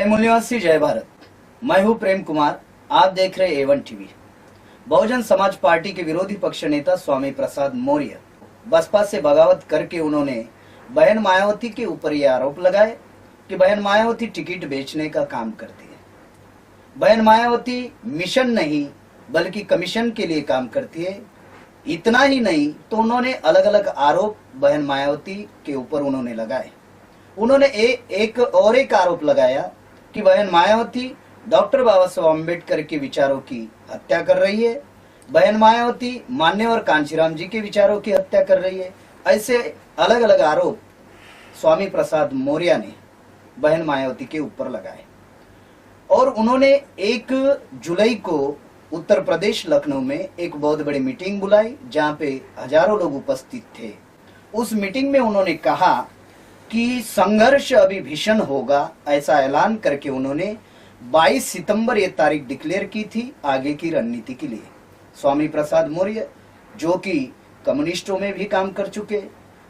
जय मूल्यवासी, जय भारत। मैं हूं प्रेम कुमार, आप देख रहे Avon TV. Bahujan Samaj party के विरोधी पक्ष नेता स्वामी प्रसाद मौर्य बसपा से बगावत करके उन्होंने बहन मायावती के ऊपर ये आरोप लगाए कि बहन मायावती टिकट बेचने का काम करती है। बहन मायावती मिशन नहीं बल्कि कमीशन के लिए काम करती है। इतना ही नहीं तो उन्होंने अलग अलग आरोप बहन मायावती के ऊपर उन्होंने लगाए। उन्होंने एक आरोप लगाया कि बहन मायावती डॉक्टर बाबा साहब अम्बेडकर के विचारों की हत्या कर रही है। बहन मायावती मान्यवर कांशीराम जी के विचारों की हत्या कर रही है। ऐसे अलग अलग आरोप स्वामी प्रसाद मौर्य ने बहन मायावती के ऊपर लगाए और उन्होंने 1 जुलाई को उत्तर प्रदेश लखनऊ में एक बहुत बड़ी मीटिंग बुलाई जहां पे हजारों लोग उपस्थित थे। उस मीटिंग में उन्होंने कहा कि संघर्ष अभी भीषण होगा, ऐसा ऐलान करके उन्होंने 22 सितंबर ये तारीख डिक्लेयर की थी आगे की रणनीति के लिए। स्वामी प्रसाद मौर्य जो कि कम्युनिस्टों में भी काम कर चुके,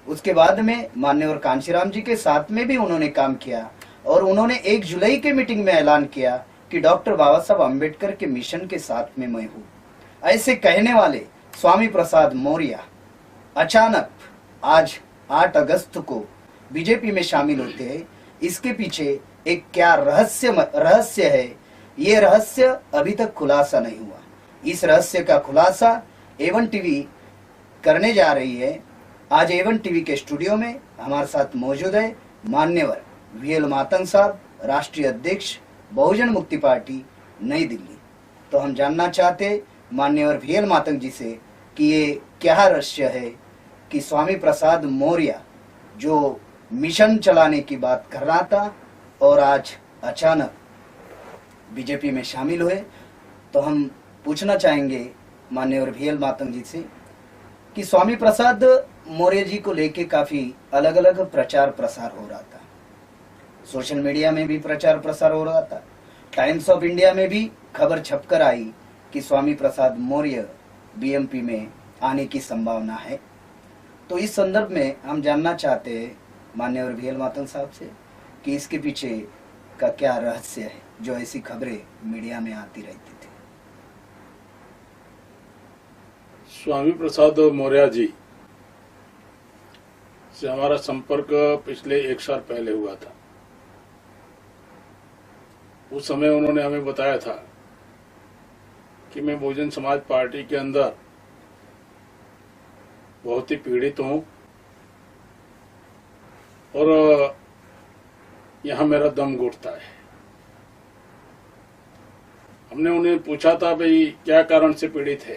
उसके बाद में मान्यवर कांशीराम जी के साथ में भी उन्होंने काम किया और उन्होंने 1 जुलाई के मीटिंग में ऐलान किया कि डॉक्टर बाबा साहब अम्बेडकर के मिशन के साथ में मैं हूँ। ऐसे कहने वाले स्वामी प्रसाद मौर्य अचानक आज 8 अगस्त को बीजेपी में शामिल होते हैं। इसके पीछे एक क्या रहस्य है, ये रहस्य अभी तक खुलासा नहीं हुआ। इस रहस्य का खुलासा एवन टीवी करने जा रही है। आज एवन टीवी के स्टूडियो में हमारे साथ मौजूद है मान्यवर वीएल मातंग साहब, राष्ट्रीय अध्यक्ष बहुजन मुक्ति पार्टी नई दिल्ली। तो हम जानना चाहते मान्यवर वीएल मातंग जी से कि ये क्या रहस्य है कि स्वामी प्रसाद मौर्य जो मिशन चलाने की बात कर रहा था और आज अचानक बीजेपी में शामिल हुए। तो हम पूछना चाहेंगे माननीय वीएल मातंग जी से कि स्वामी प्रसाद मौर्य जी को लेके काफी अलग अलग प्रचार प्रसार हो रहा था। सोशल मीडिया में भी प्रचार प्रसार हो रहा था। टाइम्स ऑफ इंडिया में भी खबर छपकर आई कि स्वामी प्रसाद मौर्य बीएमपी में आने की संभावना है। तो इस संदर्भ में हम जानना चाहते हैं माननीय वीएल मातंग साहब से कि इसके पीछे का क्या रहस्य है जो ऐसी खबरें मीडिया में आती रहती थी। स्वामी प्रसाद मौर्य जी से हमारा संपर्क पिछले 1 साल पहले हुआ था। उस समय उन्होंने हमें बताया था कि मैं बहुजन समाज पार्टी के अंदर बहुत ही पीड़ित हूं और यहां मेरा दम घुटता है। हमने उन्हें पूछा था भाई क्या कारण से पीड़ित है,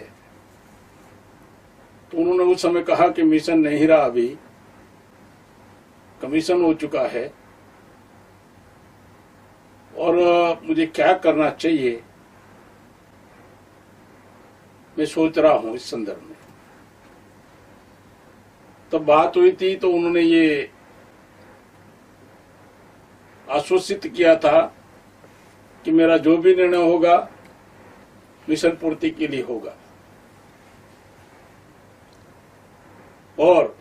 तो उन्होंने उस समय कहा कि मिशन नहीं रहा, अभी कमीशन हो चुका है और मुझे क्या करना चाहिए मैं सोच रहा हूं इस संदर्भ में। तब बात हुई थी तो उन्होंने ये आश्वसित किया था कि मेरा जो भी निर्णय होगा मिशन पूर्ति के लिए होगा और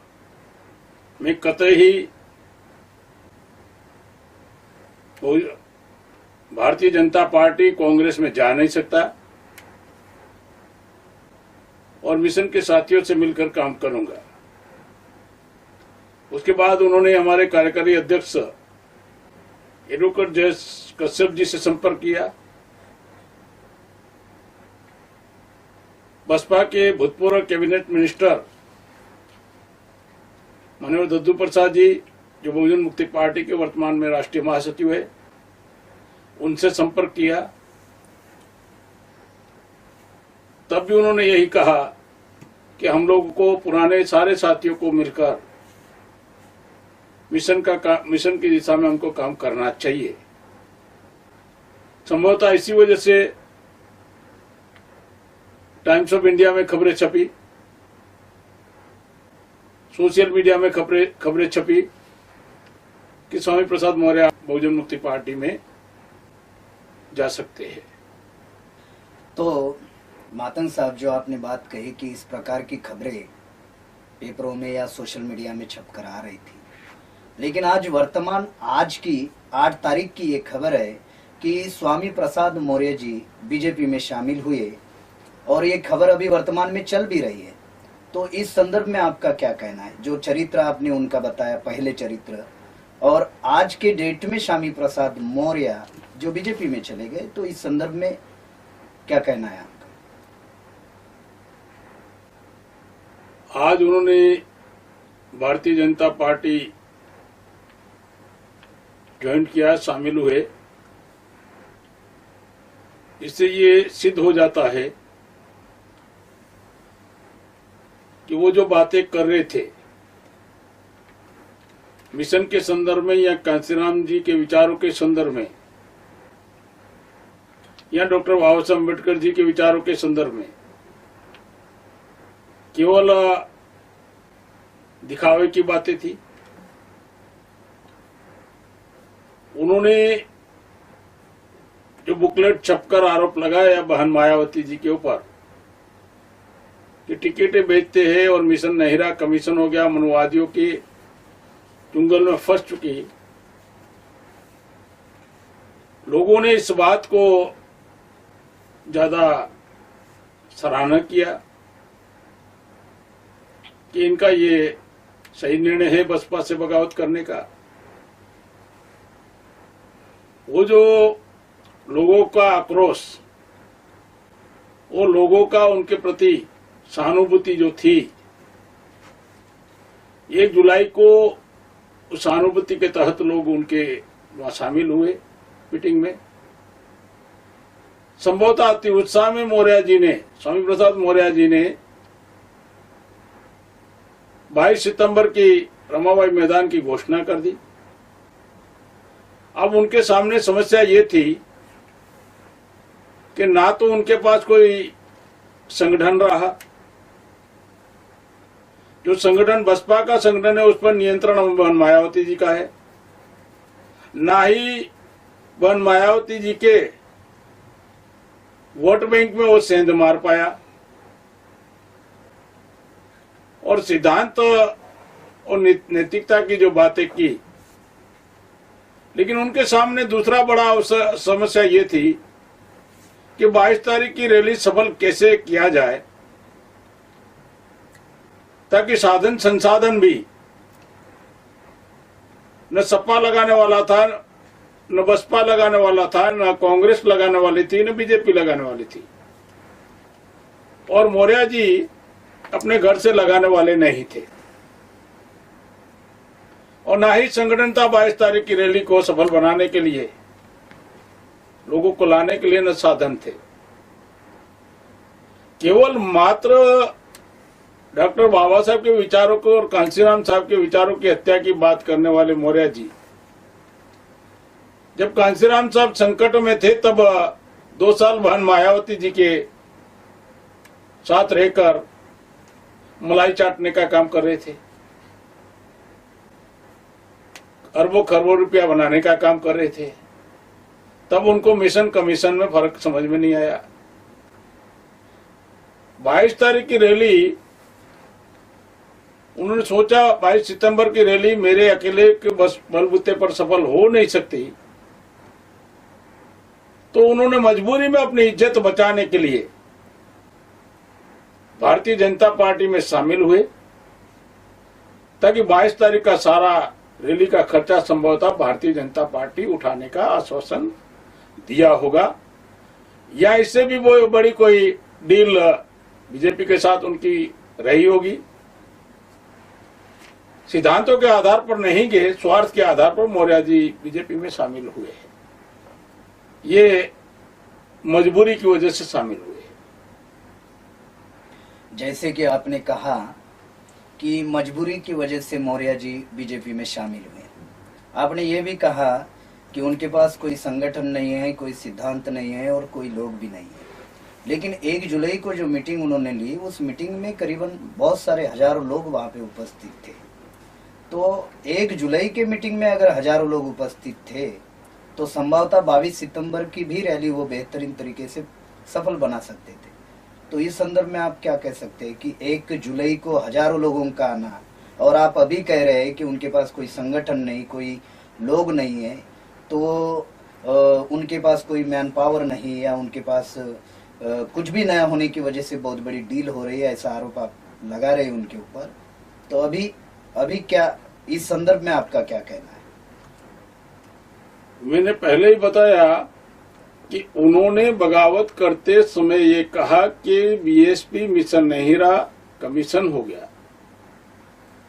मैं कतई भारतीय जनता पार्टी कांग्रेस में जा नहीं सकता और मिशन के साथियों से मिलकर काम करूंगा। उसके बाद उन्होंने हमारे कार्यकारी अध्यक्ष एडवोकेट जय कश्यप जी से संपर्क किया। बसपा के भूतपूर्व कैबिनेट मिनिस्टर माननीय दद्दू प्रसाद जी जो बहुजन मुक्ति पार्टी के वर्तमान में राष्ट्रीय महासचिव है, उनसे संपर्क किया। तब भी उन्होंने यही कहा कि हम लोगों को पुराने सारे साथियों को मिलकर मिशन की दिशा में हमको काम करना चाहिए। संभवतः इसी वजह से टाइम्स ऑफ इंडिया में खबरें छपी, सोशल मीडिया में खबरें छपी कि स्वामी प्रसाद मौर्य बहुजन मुक्ति पार्टी में जा सकते हैं। तो मातंग साहब, जो आपने बात कही कि इस प्रकार की खबरें पेपरों में या सोशल मीडिया में छपकर आ रही थी, लेकिन आज वर्तमान आज की 8 तारीख की ये खबर है कि स्वामी प्रसाद मौर्य जी बीजेपी में शामिल हुए और ये खबर अभी वर्तमान में चल भी रही है, तो इस संदर्भ में आपका क्या कहना है? जो चरित्र आपने उनका बताया, पहले चरित्र, और आज के डेट में स्वामी प्रसाद मौर्य जो बीजेपी में चले गए, तो इस संदर्भ में क्या कहना है आपका? आज उन्होंने भारतीय जनता पार्टी ज्वाइन किया, शामिल हुए, इससे ये सिद्ध हो जाता है कि वो जो बातें कर रहे थे मिशन के संदर्भ में या कांशीराम जी के विचारों के संदर्भ में या डॉक्टर बाबा साहब अम्बेडकर जी के विचारों के संदर्भ में केवल दिखावे की बातें थी। उन्होंने जो बुकलेट छपकर आरोप लगाया बहन मायावती जी के ऊपर कि टिकटें बेचते हैं और मिशन नहीं रहा, कमीशन हो गया, मनुवादियों के चुंगल में फंस चुकी, लोगों ने इस बात को ज्यादा सराहना किया कि इनका ये सही निर्णय है बसपा से बगावत करने का। वो जो लोगों का आक्रोश, वो लोगों का उनके प्रति सहानुभूति जो थी, 1 जुलाई को उस सहानुभूति के तहत लोग उनके वहां शामिल हुए मीटिंग में। संभवतः अति उत्साह में मौर्य जी ने, स्वामी प्रसाद मौर्य जी ने 22 सितंबर की रमाबाई मैदान की घोषणा कर दी। अब उनके सामने समस्या ये थी कि ना तो उनके पास कोई संगठन रहा, जो संगठन बसपा का संगठन है उस पर नियंत्रण बहन मायावती जी का है, ना ही बहन मायावती जी के वोट बैंक में वो सेंध मार पाया, और सिद्धांत और नैतिकता की जो बातें की। लेकिन उनके सामने दूसरा बड़ा समस्या ये थी कि 22 तारीख की रैली सफल कैसे किया जाए ताकि साधन संसाधन भी, न सपा लगाने वाला था, न बसपा लगाने वाला था, न कांग्रेस लगाने वाली थी, न बीजेपी लगाने वाली थी, और मौर्य जी अपने घर से लगाने वाले नहीं थे, और ना ही संगठन था 22 तारीख की रैली को सफल बनाने के लिए, लोगों को लाने के लिए न साधन थे। केवल मात्र डॉक्टर बाबा साहब के विचारों को और कांशीराम साहब के विचारों की हत्या की बात करने वाले मौर्य जी, जब कांशीराम साहब संकट में थे तब 2 साल बहन मायावती जी के साथ रहकर मलाई चाटने का काम कर रहे थे, अरबों खरबों रुपया बनाने का काम कर रहे थे, तब उनको मिशन कमीशन में फर्क समझ में नहीं आया। 22 तारीख की रैली उन्होंने सोचा 22 सितंबर की रैली मेरे अकेले के बस बलबूते पर सफल हो नहीं सकती, तो उन्होंने मजबूरी में अपनी इज्जत बचाने के लिए भारतीय जनता पार्टी में शामिल हुए, ताकि 22 तारीख का सारा रैली का खर्चा संभवतः भारतीय जनता पार्टी उठाने का आश्वासन दिया होगा, या इससे भी वो बड़ी कोई डील बीजेपी के साथ उनकी रही होगी। सिद्धांतों के आधार पर नहीं गए, स्वार्थ के आधार पर मौर्य जी बीजेपी में शामिल हुए हैं। ये मजबूरी की वजह से शामिल हुए। जैसे कि आपने कहा कि मजबूरी की वजह से मौर्य जी बीजेपी में शामिल हुए, आपने ये भी कहा कि उनके पास कोई संगठन नहीं है, कोई सिद्धांत नहीं है और कोई लोग भी नहीं है। लेकिन 1 जुलाई को जो मीटिंग उन्होंने ली, उस मीटिंग में करीबन बहुत सारे हजारों लोग वहां पे उपस्थित थे। तो 1 जुलाई के मीटिंग में अगर हजारों लोग उपस्थित थे तो संभवतः 22 सितंबर की भी रैली वो बेहतरीन तरीके से सफल बना सकते थे। तो इस संदर्भ में आप क्या कह सकते हैं कि 1 जुलाई को हजारों लोगों का आना, और आप अभी कह रहे हैं कि उनके पास कोई संगठन नहीं, कोई लोग नहीं है, तो उनके पास कोई मैन पावर नहीं या उनके पास कुछ भी नया होने की वजह से बहुत बड़ी डील हो रही है, ऐसा आरोप आप लगा रहे हैं उनके ऊपर। तो अभी क्या इस संदर्भ में आपका क्या कहना है? मैंने पहले ही बताया कि उन्होंने बगावत करते समय ये कहा कि बीएसपी मिशन नहीं रहा, कमीशन हो गया।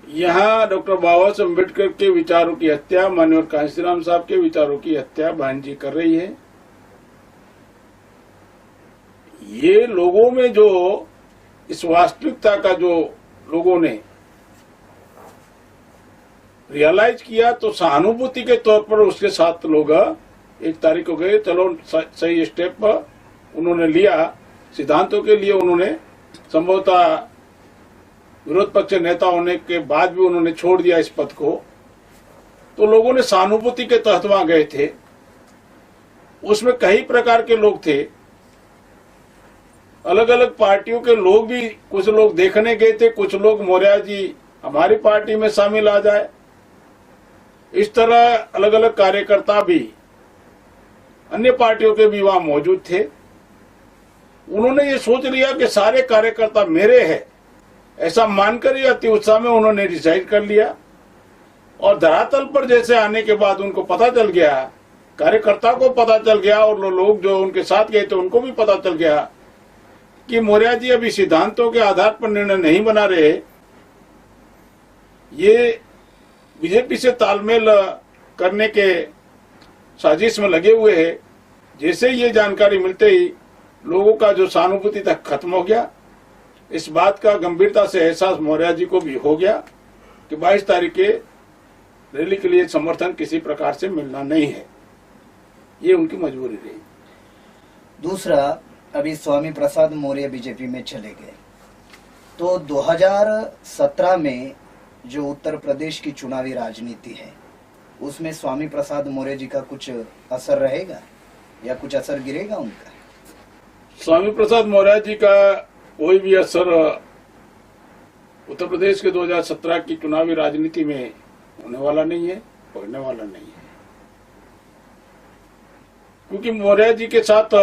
यहाँ डॉक्टर बाबा साहब अम्बेडकर के विचारों की हत्या, माननीय कांशीराम साहब के विचारों की हत्या बहन जी कर रही है। ये लोगों में जो इस वास्तविकता का जो लोगों ने रियलाइज किया, तो सहानुभूति के तौर पर उसके साथ लोग 1 तारीख को गए। चलो सही स्टेप उन्होंने लिया, सिद्धांतों के लिए उन्होंने संभवतः विरोध पक्ष नेता होने के बाद भी उन्होंने छोड़ दिया इस पद को। तो लोगों ने सहानुभूति के तहत वहां गए थे। उसमें कई प्रकार के लोग थे, अलग अलग पार्टियों के लोग भी। कुछ लोग देखने गए थे, कुछ लोग मौर्य जी हमारी पार्टी में शामिल आ जाए, इस तरह अलग अलग कार्यकर्ता भी अन्य पार्टियों के भी वहां मौजूद थे। उन्होंने ये सोच लिया कि सारे कार्यकर्ता मेरे हैं, ऐसा मानकर ही अति उत्साह में उन्होंने डिसाइड कर लिया। और धरातल पर जैसे आने के बाद उनको पता चल गया, कार्यकर्ता को पता चल गया और लोग जो उनके साथ गए थे उनको भी पता चल गया कि मौर्य जी अभी सिद्धांतों के आधार पर निर्णय नहीं बना रहे, ये बीजेपी से तालमेल करने के साजिश में लगे हुए हैं। जैसे ये जानकारी मिलते ही लोगों का जो सहानुभूति तक खत्म हो गया। इस बात का गंभीरता से एहसास मौर्य जी को भी हो गया कि 22 तारीख के रैली के लिए समर्थन किसी प्रकार से मिलना नहीं है, ये उनकी मजबूरी रही। दूसरा, अभी स्वामी प्रसाद मौर्य बीजेपी में चले गए, तो 2017 में जो उत्तर प्रदेश की चुनावी राजनीति है उसमें स्वामी प्रसाद मौर्य जी का कुछ असर रहेगा या कुछ असर गिरेगा उनका? स्वामी प्रसाद मौर्य जी का कोई भी असर उत्तर प्रदेश के 2017 की चुनावी राजनीति में होने वाला नहीं है, पड़ने वाला नहीं है। क्योंकि मौर्य जी के साथ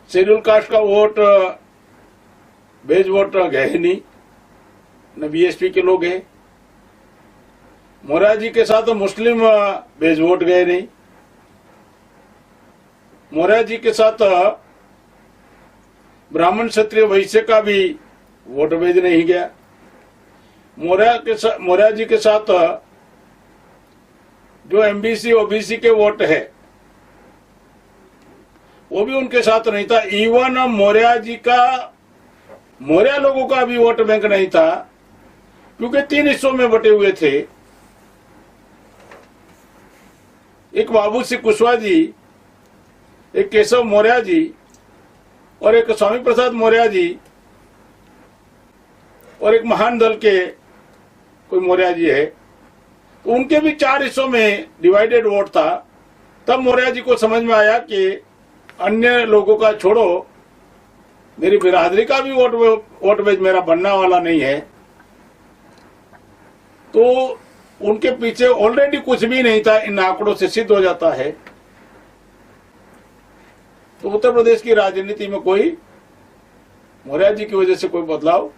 शेड्यूल कास्ट का वोट, बेज वोट गए नहीं, न बीएसपी के लोग हैं। मौर्य जी के साथ मुस्लिम बेज वोट गए नहीं। मौर्य जी के साथ ब्राह्मण क्षत्रिय वैश्य का भी वोट बेज नहीं गया। मौर्य जी के साथ जो एमबीसी ओबीसी के वोट है वो भी उनके साथ नहीं था। इवन मौर्य जी का, मौर्य लोगों का भी वोट बैंक नहीं था, क्योंकि 3 हिस्सों में बटे हुए थे। एक बाबू सिंह कुशवाहा जी, एक केशव मौर्य जी और एक स्वामी प्रसाद मौर्य जी और एक महान दल के कोई मौर्य जी है। तो उनके भी 4 हिस्सों में डिवाइडेड वोट था। तब मौर्य जी को समझ में आया कि अन्य लोगों का छोड़ो, मेरी बिरादरी का भी वोट बेच मेरा बनने वाला नहीं है। तो उनके पीछे ऑलरेडी कुछ भी नहीं था, इन आंकड़ों से सिद्ध हो जाता है। तो उत्तर प्रदेश की राजनीति में कोई मौर्य जी की वजह से कोई बदलाव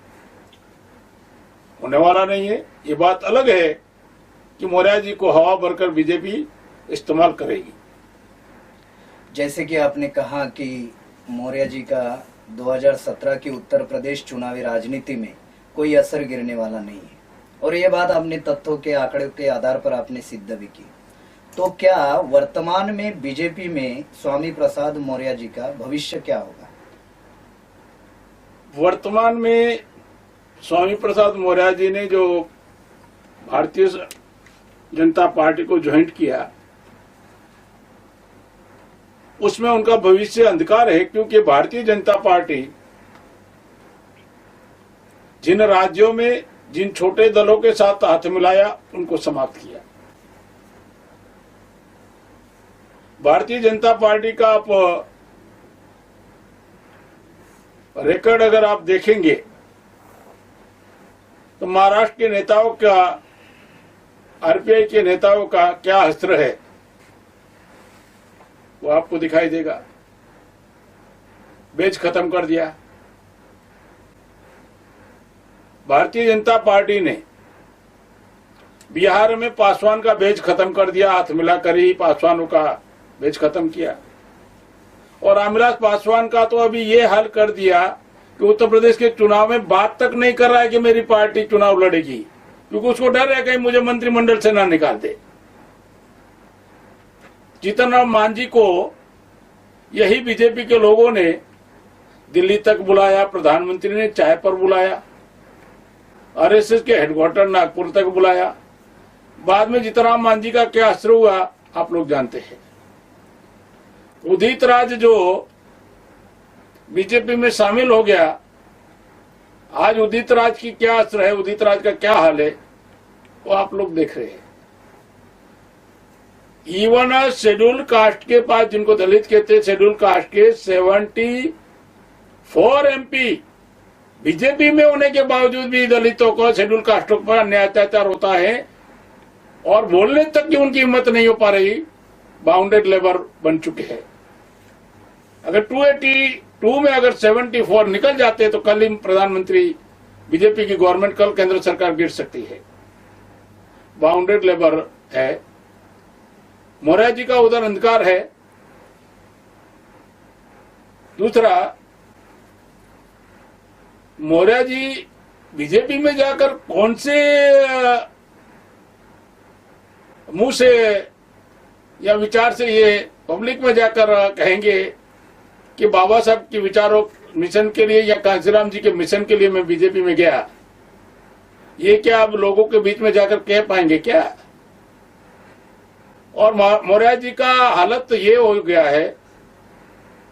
होने वाला नहीं है। ये बात अलग है कि मौर्य जी को हवा भरकर बीजेपी इस्तेमाल करेगी। जैसे कि आपने कहा कि मौर्य जी का 2017 की उत्तर प्रदेश चुनावी राजनीति में कोई असर गिरने वाला नहीं है, और ये बात आपने तथ्यों के आंकड़ों के आधार पर आपने सिद्ध भी की। तो क्या वर्तमान में बीजेपी में स्वामी प्रसाद मौर्य जी का भविष्य क्या होगा? वर्तमान में स्वामी प्रसाद मौर्य जी ने जो भारतीय जनता पार्टी को ज्वाइन किया, उसमें उनका भविष्य अंधकार है। क्योंकि भारतीय जनता पार्टी जिन राज्यों में जिन छोटे दलों के साथ हाथ मिलाया, उनको समाप्त किया। भारतीय जनता पार्टी का आप रिकॉर्ड अगर आप देखेंगे तो महाराष्ट्र के नेताओं का, आरपीआई के नेताओं का क्या अस्त्र है। वो आपको दिखाई देगा। बेच खत्म कर दिया। भारतीय जनता पार्टी ने बिहार में पासवान का बेच खत्म कर दिया, हाथ मिलाकर ही पासवानों का बेच खत्म किया। और रामविलास पासवान का तो अभी ये हाल कर दिया कि उत्तर प्रदेश के चुनाव में बात तक नहीं कर रहा है कि मेरी पार्टी चुनाव लड़ेगी, क्योंकि उसको डर है कहीं मुझे मंत्रिमंडल से ना निकाल दे। जीतन राम मांझी को यही बीजेपी के लोगों ने दिल्ली तक बुलाया, प्रधानमंत्री ने चाय पर बुलाया, आरएसएस के हेडक्वार्टर नागपुर तक बुलाया। बाद में जीतन राम मांझी का क्या असर हुआ आप लोग जानते हैं। उदित राज जो बीजेपी में शामिल हो गया, आज उदित राज की क्या असर है, उदित राज का क्या हाल है, वो आप लोग देख रहे हैं। इवन शेड्यूल कास्ट के पास, जिनको दलित कहते हैं, शेड्यूल कास्ट के 74 एमपी बीजेपी में होने के बावजूद भी दलितों को, शेड्यूल कास्टों पर अन्याय अत्याचार होता है और बोलने तक की उनकी हिम्मत नहीं हो पा रही। बाउंडेड लेबर बन चुके हैं। अगर 282 में अगर 74 निकल जाते हैं तो कल ही प्रधानमंत्री, बीजेपी की गवर्नमेंट, कल केंद्र सरकार गिर सकती है। बाउंडेड लेबर है। मौर्य जी का उधर अंधकार है। दूसरा, मौर्य जी बीजेपी में जाकर कौन से मुंह से या विचार से ये पब्लिक में जाकर कहेंगे कि बाबा साहब के विचारों मिशन के लिए या कांशीराम जी के मिशन के लिए मैं बीजेपी में गया, ये क्या अब लोगों के बीच में जाकर कह पाएंगे क्या? और मौर्य जी का हालत तो ये हो गया है,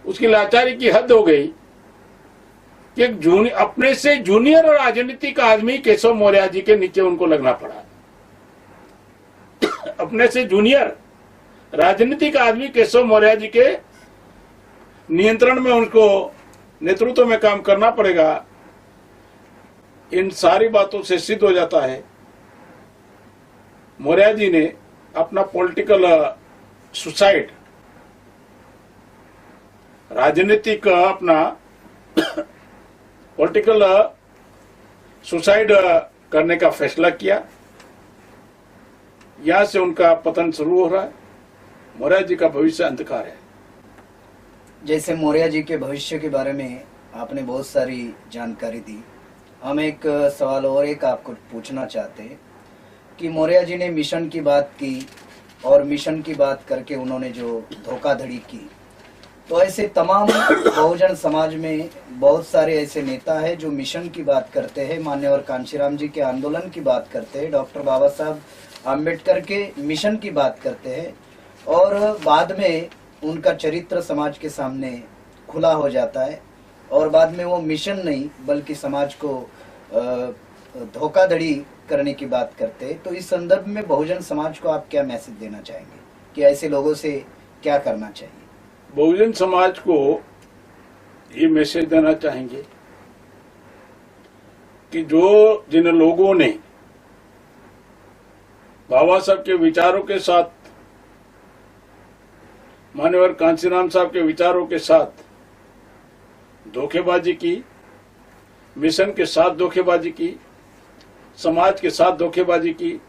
उसकी लाचारी की हद हो गई कि अपने से जूनियर राजनीतिक आदमी केशव मौर्य जी के नीचे उनको लगना पड़ा। अपने से जूनियर राजनीतिक आदमी केशव मौर्य जी के नियंत्रण में, उनको नेतृत्व में काम करना पड़ेगा। इन सारी बातों से सिद्ध हो जाता है मौर्य जी ने अपना पॉलिटिकल सुसाइड, राजनीतिक अपना पॉलिटिकल सुसाइड करने का फैसला किया। यहां से उनका पतन शुरू हो रहा है। मौर्य जी का भविष्य अंधकार है। जैसे मौर्य जी के भविष्य के बारे में आपने बहुत सारी जानकारी दी, हम एक सवाल और एक आपको पूछना चाहते हैं कि मौर्य जी ने मिशन की बात की और मिशन की बात करके उन्होंने जो धोखाधड़ी की, तो ऐसे तमाम बहुजन समाज में बहुत सारे ऐसे नेता हैं जो मिशन की बात करते हैं, मान्यवर कांशीराम जी के आंदोलन की बात करते हैं, डॉक्टर बाबा साहब आम्बेडकर के मिशन की बात करते हैं, और बाद में उनका चरित्र समाज के सामने खुला हो जाता है और बाद में वो मिशन नहीं बल्कि समाज को धोखाधड़ी करने की बात करते हैं। तो इस संदर्भ में बहुजन समाज को आप क्या मैसेज देना चाहेंगे कि ऐसे लोगों से क्या करना चाहिए? बहुजन समाज को ये मैसेज देना चाहेंगे कि जिन लोगों ने बाबा साहब के विचारों के साथ, मान्यवर कांशीराम साहब के विचारों के साथ धोखेबाजी की, मिशन के साथ धोखेबाजी की, समाज के साथ धोखेबाजी की,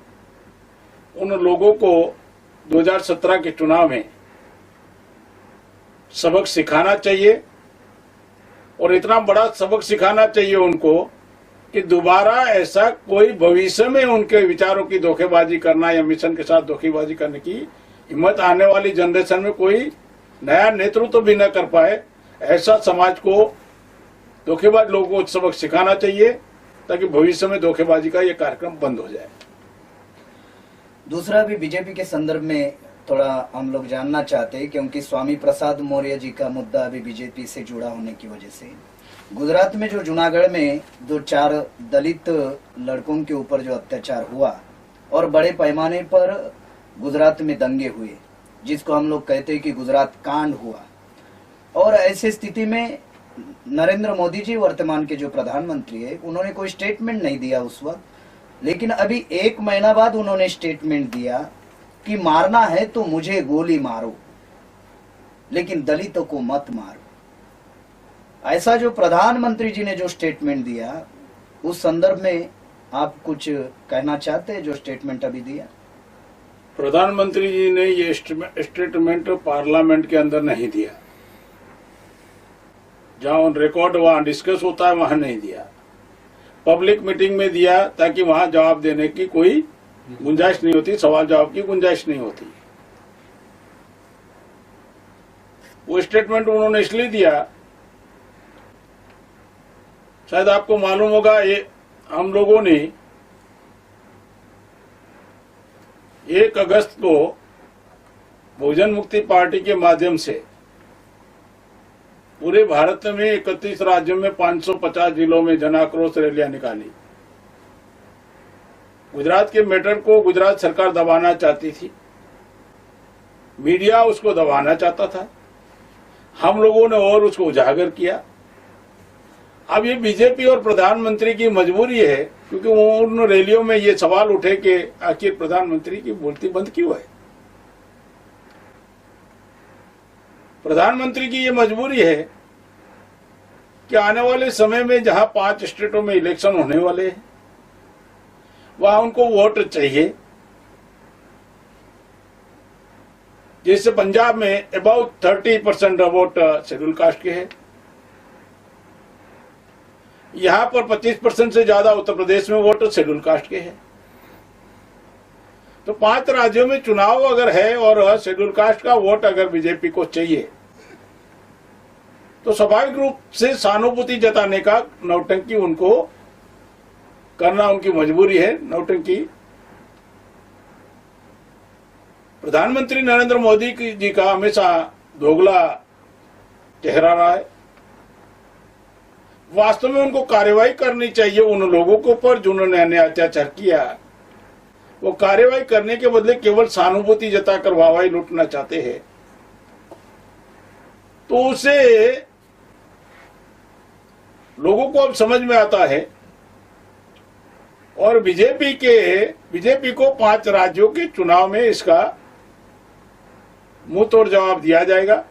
उन लोगों को 2017 के चुनाव में सबक सिखाना चाहिए। और इतना बड़ा सबक सिखाना चाहिए उनको कि दोबारा ऐसा कोई भविष्य में उनके विचारों की धोखेबाजी करना या मिशन के साथ धोखेबाजी करने की हिम्मत आने वाली जनरेशन में कोई नया नेतृत्व भी न कर पाए। ऐसा समाज को, धोखेबाज लोगों को सबक सिखाना चाहिए ताकि भविष्य में धोखेबाजी का ये कार्यक्रम बंद हो जाए। दूसरा भी बीजेपी के संदर्भ में थोड़ा हम लोग जानना चाहते हैं, क्योंकि स्वामी प्रसाद मौर्य जी का मुद्दा अभी बीजेपी से जुड़ा होने की वजह से गुजरात में जो जूनागढ़ में 2-4 दलित लड़कों के ऊपर जो अत्याचार हुआ और बड़े पैमाने पर गुजरात में दंगे हुए, जिसको हम लोग कहते हैं कि गुजरात कांड हुआ, और ऐसी स्थिति में नरेंद्र मोदी जी वर्तमान के जो प्रधानमंत्री है, उन्होंने कोई स्टेटमेंट नहीं दिया उस वक्त, लेकिन अभी 1 महीना बाद उन्होंने स्टेटमेंट दिया कि मारना है तो मुझे गोली मारो। लेकिन दलितों को मत मारो। ऐसा जो प्रधानमंत्री जी ने जो स्टेटमेंट दिया, उस संदर्भ में आप कुछ कहना चाहते हैं? जो स्टेटमेंट अभी दिया प्रधानमंत्री जी ने ये स्टेटमेंट पार्लियामेंट के अंदर नहीं दिया, जहां ऑन रिकॉर्ड वहां डिस्कस होता है वहां नहीं दिया, पब्लिक मीटिंग में दिया, ताकि वहां जवाब देने की कोई गुंजाइश नहीं होती, सवाल जवाब की गुंजाइश नहीं होती। वो स्टेटमेंट उन्होंने इसलिए दिया, शायद आपको मालूम होगा, ये हम लोगों ने 1 अगस्त को बहुजन मुक्ति पार्टी के माध्यम से पूरे भारत में 31 राज्यों में 550 जिलों में जन आक्रोश रैलियां निकाली। गुजरात के मैटर को गुजरात सरकार दबाना चाहती थी, मीडिया उसको दबाना चाहता था, हम लोगों ने और उसको उजागर किया। अब ये बीजेपी और प्रधानमंत्री की मजबूरी है, क्योंकि उन रैलियों में ये सवाल उठे कि आखिर प्रधानमंत्री की बोलती बंद क्यों है। प्रधानमंत्री की ये मजबूरी है कि आने वाले समय में जहां 5 स्टेटों में इलेक्शन होने वाले हैं, वहां उनको वोट चाहिए। जैसे पंजाब में अबाउट 30% वोट शेड्यूल कास्ट के हैं, यहां पर 25% से ज्यादा उत्तर प्रदेश में वोट शेड्यूल कास्ट के हैं। तो 5 राज्यों में चुनाव अगर है और शेड्यूल कास्ट का वोट अगर बीजेपी को चाहिए, तो स्वाभाविक रूप से सहानुभूति जताने का नौटंकी उनको करना उनकी मजबूरी है। नौटंकी प्रधानमंत्री नरेंद्र मोदी जी का हमेशा दोगला चेहरा रहा है। वास्तव में उनको कार्रवाई करनी चाहिए उन लोगों के ऊपर जिन्होंने अन्याय अत्याचार किया। वो कार्रवाई करने के बदले केवल सहानुभूति जताकर वाहवाही लूटना चाहते हैं। तो उसे लोगों को अब समझ में आता है, और बीजेपी को 5 राज्यों के चुनाव में इसका मुंह तोड़ जवाब दिया जाएगा।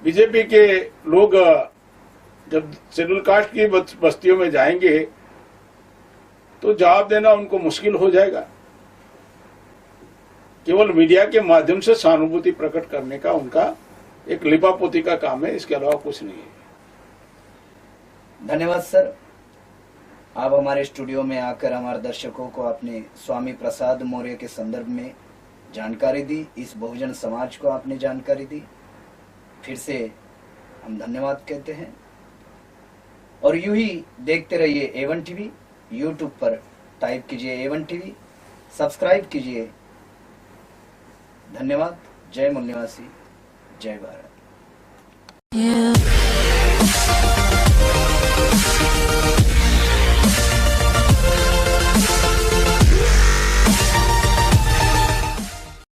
बीजेपी के लोग जब शेड्यूल कास्ट की बस्तियों में जाएंगे तो जवाब देना उनको मुश्किल हो जाएगा। केवल मीडिया के माध्यम से सहानुभूति प्रकट करने का उनका एक लिपापोती का काम है, इसके अलावा कुछ नहीं है। धन्यवाद सर, आप हमारे स्टूडियो में आकर हमारे दर्शकों को अपने स्वामी प्रसाद मौर्य के संदर्भ में जानकारी दी, इस बहुजन समाज को आपने जानकारी दी। फिर से हम धन्यवाद कहते हैं, और यूं ही देखते रहिए A1 टीवी। यूट्यूब पर टाइप कीजिए A1 टीवी, सब्सक्राइब कीजिए। धन्यवाद। जय मूल निवासी, जय भारत।